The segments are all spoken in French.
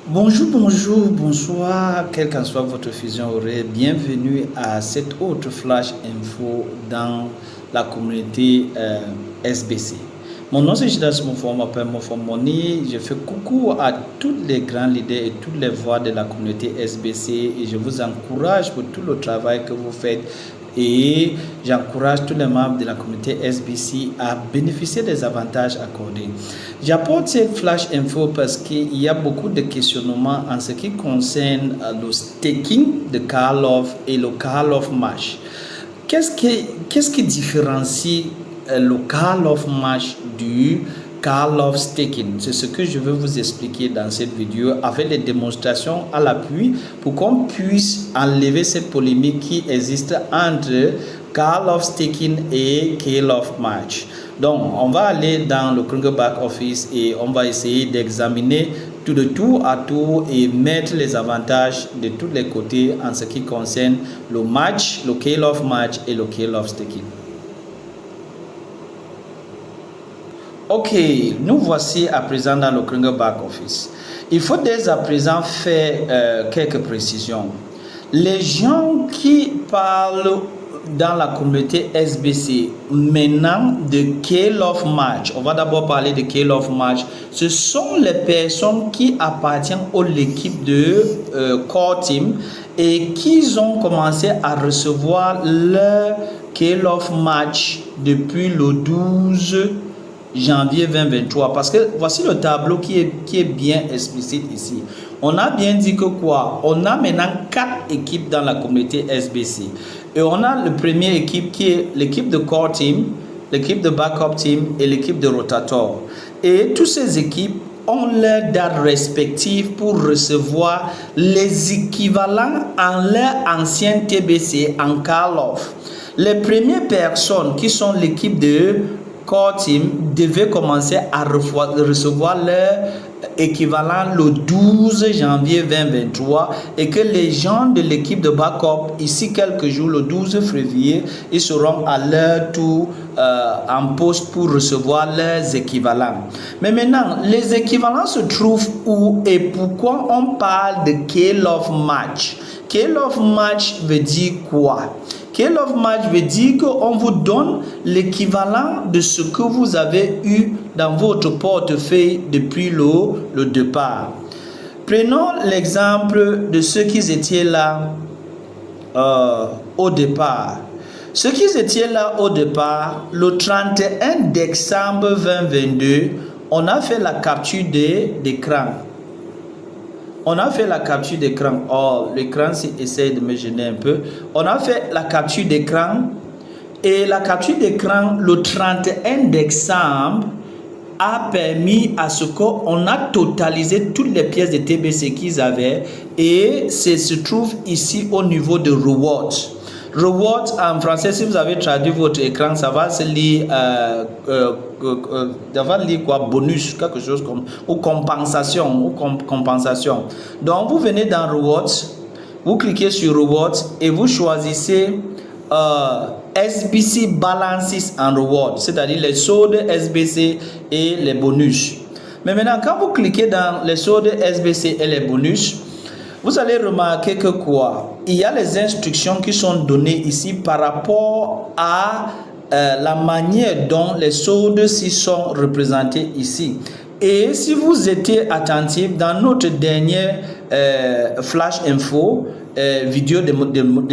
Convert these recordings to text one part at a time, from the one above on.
Bonjour, bonjour, bonsoir, quelle qu'en soit votre fusion horaire, bienvenue à cette autre flash info dans la communauté SBC. Mon nom c'est Jidas Moufou, m'appelle Moufou Moni. Je fais coucou à tous les grands leaders et toutes les voix de la communauté SBC et je vous encourage pour tout le travail que vous faites. Et j'encourage tous les membres de la communauté SBC à bénéficier des avantages accordés. J'apporte cette flash info parce qu'il y a beaucoup de questionnements en ce qui concerne le staking de Karlov et le Karlov Match. Qu'est-ce qui différencie le Karlov Match du Karlov Staking? C'est ce que je veux vous expliquer dans cette vidéo avec les démonstrations à l'appui pour qu'on puisse enlever cette polémique qui existe entre Karlov Staking et Karlov Match. Donc, on va aller dans le Kruger Back Office et on va essayer d'examiner tout de tour à tour et mettre les avantages de tous les côtés en ce qui concerne le match, le Karlov Match et le Karlov Staking. Ok, nous voici à présent dans le Kruger Back Office. Il faut dès à présent faire quelques précisions. Les gens qui parlent dans la communauté SBC maintenant de Karlov Match, on va d'abord parler de Karlov Match, ce sont les personnes qui appartiennent à l'équipe de Core Team et qui ont commencé à recevoir leur Karlov Match depuis le 12 janvier 2023, parce que voici le tableau qui est bien explicite ici. On a bien dit que quoi? On a maintenant 4 équipes dans la communauté SBC. Et on a le premier équipe qui est l'équipe de Core Team, l'équipe de Backup Team et l'équipe de Rotator. Et toutes ces équipes ont leurs dates respectives pour recevoir les équivalents en leur ancien TBC en Karlov. Les premières personnes qui sont l'équipe de Core Team devait commencer à recevoir leur équivalent le 12 janvier 2023 et que les gens de l'équipe de backup, ici quelques jours, le 12 février, ils seront à leur tour en poste pour recevoir leurs équivalents. Mais maintenant, les équivalents se trouvent où et pourquoi on parle de Karlov Match? Karlov Match veut dire quoi? Karlov Match veut dire qu'on vous donne l'équivalent de ce que vous avez eu dans votre portefeuille depuis le départ. Prenons l'exemple de ceux qui étaient là au départ. Ceux qui étaient là au départ, le 31 décembre 2022, on a fait la capture d'écran. On a fait la capture d'écran. Oh, l'écran essaie de me gêner un peu. On a fait la capture d'écran. Et la capture d'écran, le 31 décembre, a permis à ce qu'on a totalisé toutes les pièces de TBC qu'ils avaient. Et ça se trouve ici au niveau de Reward. Reward en français, si vous avez traduit votre écran, ça va se lire, ça va lire quoi? Bonus, quelque chose comme, ou compensation, compensation. Donc vous venez dans Rewards, vous cliquez sur Rewards et vous choisissez SBC Balances and Rewards, c'est-à-dire les soldes SBC et les bonus. Mais maintenant, quand vous cliquez dans les soldes SBC et les bonus, vous allez remarquer que quoi? Il y a les instructions qui sont données ici par rapport à la manière dont les soldes s'y sont représentés ici. Et si vous étiez attentif dans notre dernière flash info, vidéo de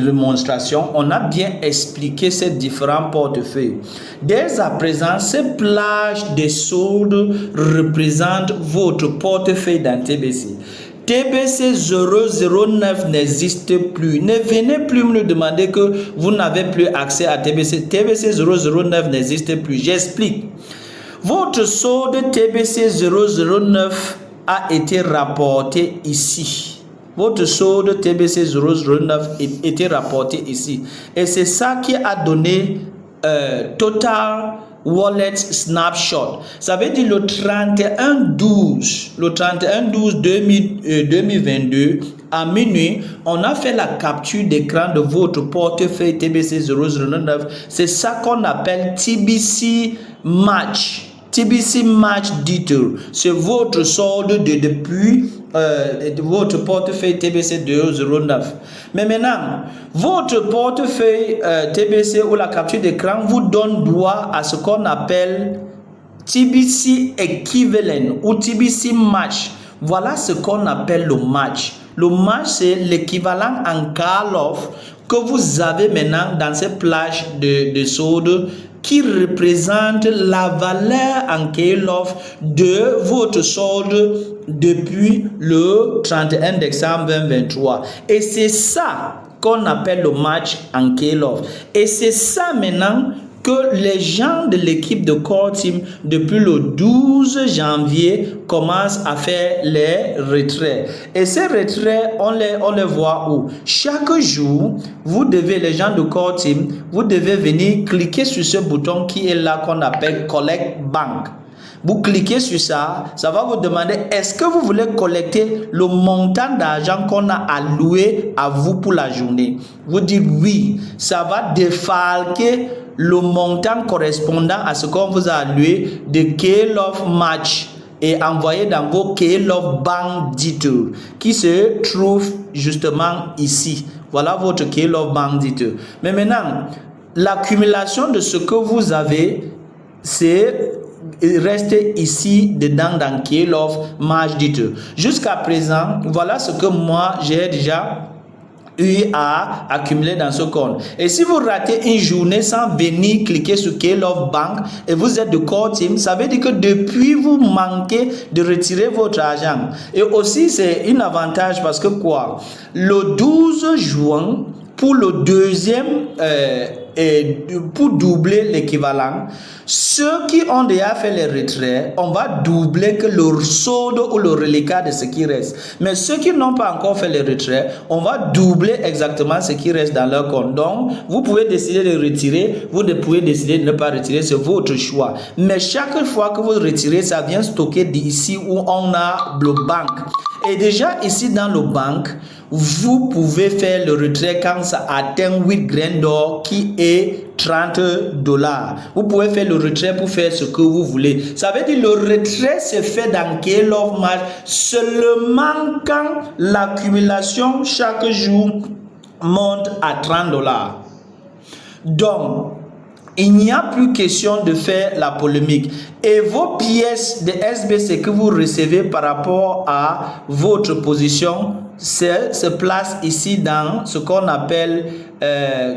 démonstration, on a bien expliqué ces différents portefeuilles. Dès à présent, ces plages de soldes représentent votre portefeuille dans TBC. TBC 009 n'existe plus. Ne venez plus me demander que vous n'avez plus accès à TBC. TBC 009 n'existe plus. J'explique. Votre solde TBC 009 a été rapporté ici. Votre solde TBC 009 a été rapporté ici. Et c'est ça qui a donné Total Wallet Snapshot. Ça veut dire le 31/12/2022 à minuit, on a fait la capture d'écran de votre portefeuille TBC 009. C'est ça qu'on appelle TBC Match. TBC Match Detail, c'est votre solde depuis votre portefeuille TBC 209. Mais maintenant, votre portefeuille TBC ou la capture d'écran vous donne droit à ce qu'on appelle TBC Equivalent ou TBC Match. Voilà ce qu'on appelle le match. Le match, c'est l'équivalent en call-off que vous avez maintenant dans ces plages de solde qui représente la valeur en call-off de votre solde depuis le 31 décembre 2023. Et c'est ça qu'on appelle le match en call-off. Et c'est ça maintenant que les gens de l'équipe de Core Team, depuis le 12 janvier, commencent à faire les retraits. Et ces retraits, on les voit où? Chaque jour, vous devez, les gens de Core Team, vous devez venir cliquer sur ce bouton qui est là, qu'on appelle Collect Bank. Vous cliquez sur ça, ça va vous demander est-ce que vous voulez collecter le montant d'argent qu'on a alloué à vous pour la journée. Vous dites oui, ça va défalquer le montant correspondant à ce qu'on vous a alloué de call-off match et envoyer dans vos call-off bank details qui se trouve justement ici. Voilà votre call-off bank detail. Mais maintenant, l'accumulation de ce que vous avez, c'est rester ici dedans dans call-off match detail. Jusqu'à présent, voilà ce que moi j'ai déjà eu à accumuler dans ce compte. Et si vous ratez une journée sans venir cliquer sur call-off bank et vous êtes de Core Team, ça veut dire que depuis vous manquez de retirer votre argent. Et aussi c'est un avantage parce que quoi? Le 12 juin, pour le deuxième, pour doubler l'équivalent, ceux qui ont déjà fait les retraits, on va doubler que le solde ou le reliquat de ce qui reste. Mais ceux qui n'ont pas encore fait les retraits, on va doubler exactement ce qui reste dans leur compte. Donc, vous pouvez décider de retirer, vous pouvez décider de ne pas retirer, c'est votre choix. Mais chaque fois que vous retirez, ça vient stocker d'ici où on a le banque. Et déjà ici dans le banque, vous pouvez faire le retrait quand ça atteint 8 grains d'or qui est $30. Vous pouvez faire le retrait pour faire ce que vous voulez. Ça veut dire le retrait se fait dans call-off match seulement quand l'accumulation chaque jour monte à $30. Donc, il n'y a plus question de faire la polémique. Et vos pièces de SBC que vous recevez par rapport à votre position se placent ici dans ce qu'on appelle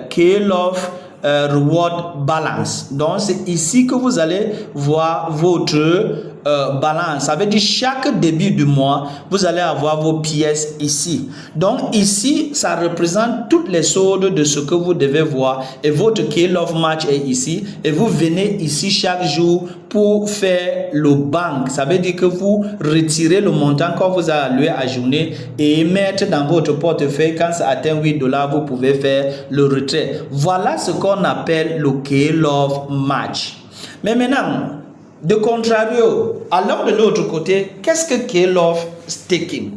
call-off reward balance. Donc c'est ici que vous allez voir votre balance. Ça veut dire chaque début du mois, vous allez avoir vos pièces ici. Donc ici, ça représente toutes les soldes de ce que vous devez voir. Et votre call-off match est ici. Et vous venez ici chaque jour pour faire le bank. Ça veut dire que vous retirez le montant qu'on vous a alloué à journée et mettre dans votre portefeuille. Quand ça atteint $8, vous pouvez faire le retrait. Voilà ce qu'on appelle le call-off match. Mais maintenant, de contrario, alors de l'autre côté, qu'est-ce que call-off staking?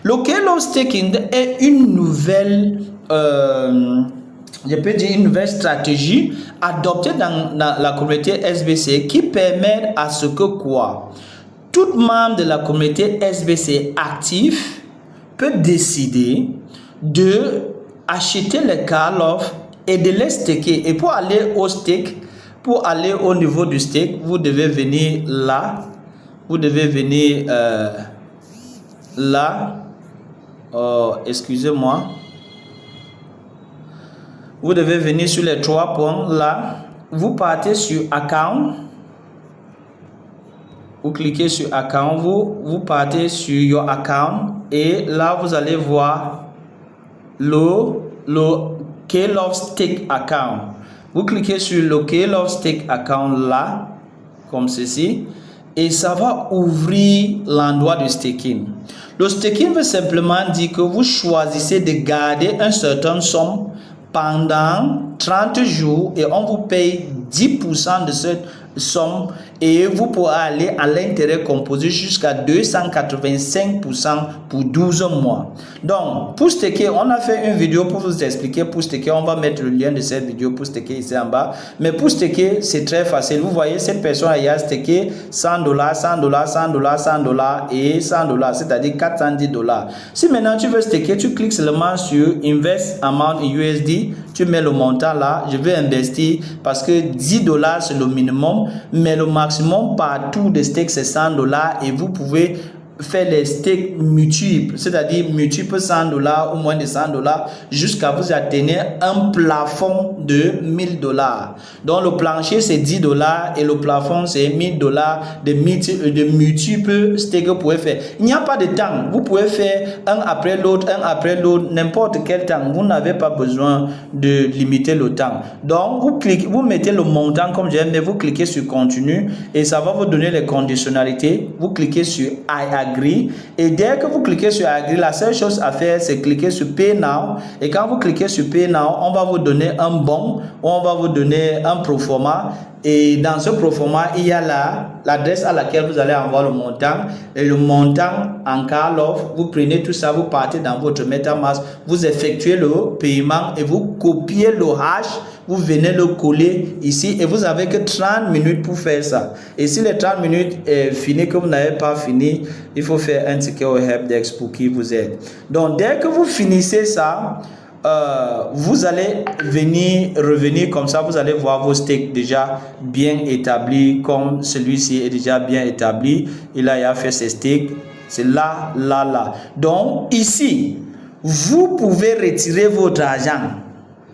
Le call-off staking est une nouvelle, je peux dire une nouvelle stratégie adoptée dans la communauté SBC qui permet à ce que quoi? Tout membre de la communauté SBC actif peut décider de acheter les call-off et de les staker. Et pour aller au stake, pour aller au niveau du stake, vous devez venir là. Vous devez venir là. Excusez-moi. Vous devez venir sur les 3 points là. Vous partez sur account. Vous cliquez sur account. Vous partez sur your account. Et là, vous allez voir le call-off stake account. Vous cliquez sur le call-off stake account là, comme ceci, et ça va ouvrir l'endroit de staking. Le staking veut simplement dire que vous choisissez de garder un certain somme pendant 30 jours et on vous paye 10% de cette somme et vous pourrez aller à l'intérêt composé jusqu'à 285% pour 12 mois. Donc, pour staker, on a fait une vidéo pour vous expliquer. Pour staker, on va mettre le lien de cette vidéo pour staker ici en bas. Mais pour staker, c'est très facile. Vous voyez, cette personne a staké $100, $100, $100, $100 et $100, c'est-à-dire $410. Si maintenant tu veux staker, tu cliques seulement sur Invest Amount in USD. Tu mets le montant là, je vais investir parce que $10 c'est le minimum, mais le maximum partout de stake c'est $100 et vous pouvez faire les stakes multiples, c'est-à-dire multiples $100 ou moins de $100 jusqu'à vous atteindre un plafond de $1000. Donc le plancher c'est $10 et le plafond c'est $1000 de multiples stakes que vous pouvez faire. Il n'y a pas de temps, vous pouvez faire un après l'autre, n'importe quel temps. Vous n'avez pas besoin de limiter le temps. Donc vous cliquez, vous mettez le montant comme j'aime, mais vous cliquez sur continue et ça va vous donner les conditionnalités. Vous cliquez sur I agree et dès que vous cliquez sur agree, la seule chose à faire c'est cliquer sur pay now et quand vous cliquez sur pay now, on va vous donner un bon ou on va vous donner un proforma et dans ce proforma il y a l'adresse à laquelle vous allez envoyer le montant et le montant en cas of, vous prenez tout ça, vous partez dans votre MetaMask, vous effectuez le paiement et vous copiez le hash, vous venez le coller ici et vous avez que 30 minutes pour faire ça. Et si les 30 minutes est fini, que vous n'avez pas fini, il faut faire un ticket au helpdesk pour qui vous aide. Donc dès que vous finissez ça, vous allez revenir comme ça, vous allez voir vos stakes déjà bien établis, comme celui-ci est déjà bien établi. Il a fait ses stakes, c'est là. Donc ici, vous pouvez retirer votre argent.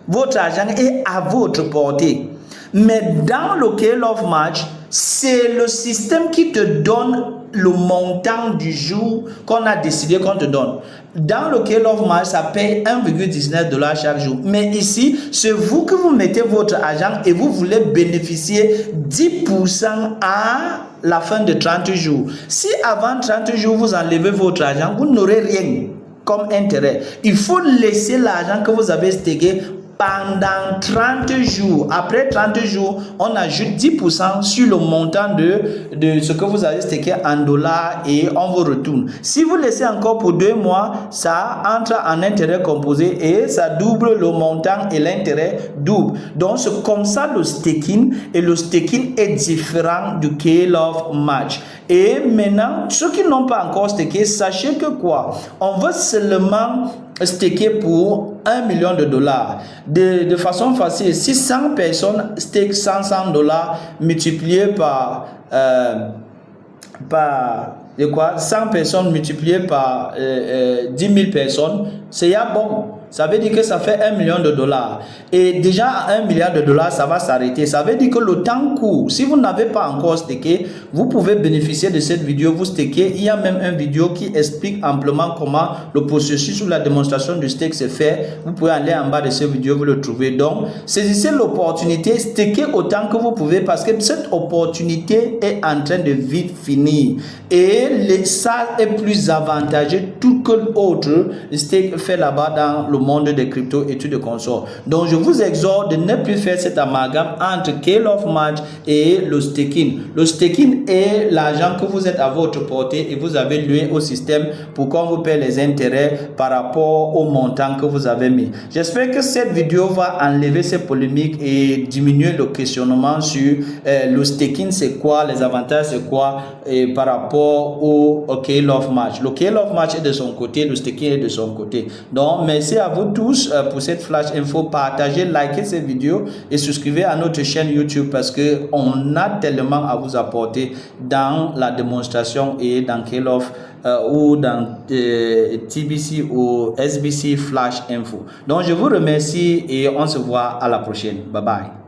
Votre argent est à votre portée. Mais dans le Scale of Match, c'est le système qui te donne le montant du jour qu'on a décidé qu'on te donne. Dans le Scale of Match, ça paye $1,19 chaque jour. Mais ici, c'est vous que vous mettez votre argent et vous voulez bénéficier 10% à la fin de 30 jours. Si avant 30 jours, vous enlevez votre argent, vous n'aurez rien comme intérêt. Il faut laisser l'argent que vous avez stacké pendant 30 jours. Après 30 jours, on ajoute 10% sur le montant de ce que vous avez stacké en dollars et on vous retourne. Si vous laissez encore pour 2 mois, ça entre en intérêt composé et ça double le montant et l'intérêt double. Donc c'est comme ça le staking et le staking est différent du Scale of Match. Et maintenant, ceux qui n'ont pas encore stacké, sachez que quoi? On veut seulement staker pour $1 million. De façon facile, si 100 personnes stake $100 multiplié par 100 personnes multiplié par 10 000 personnes, c'est bon. Ça veut dire que ça fait $1 million. Et déjà à $1 milliard, ça va s'arrêter. Ça veut dire que le temps court. Si vous n'avez pas encore stacké, vous pouvez bénéficier de cette vidéo. Vous stackez. Il y a même une vidéo qui explique amplement comment le processus ou la démonstration du stake se fait. Vous pouvez aller en bas de cette vidéo, vous le trouvez. Donc, saisissez l'opportunité, stackez autant que vous pouvez parce que cette opportunité est en train de vite finir. Et ça est plus avantageux tout que l'autre stake fait là-bas dans le monde des cryptos et tout de consorts. Donc je vous exhorte de ne plus faire cet amalgame entre Scale of Match et le staking. Le staking est l'argent que vous êtes à votre portée et vous avez loué au système pour qu'on vous paie les intérêts par rapport au montant que vous avez mis. J'espère que cette vidéo va enlever ces polémiques et diminuer le questionnement sur le staking c'est quoi, les avantages c'est quoi et par rapport au Scale of Match. Le Scale of Match est de son côté, le staking est de son côté. Donc merci à vous tous pour cette flash info. Partagez, likez cette vidéo et souscrivez à notre chaîne YouTube parce que on a tellement à vous apporter dans la démonstration et dans Scale of ou dans TBC ou SBC flash info. Donc je vous remercie et on se voit à la prochaine. Bye bye.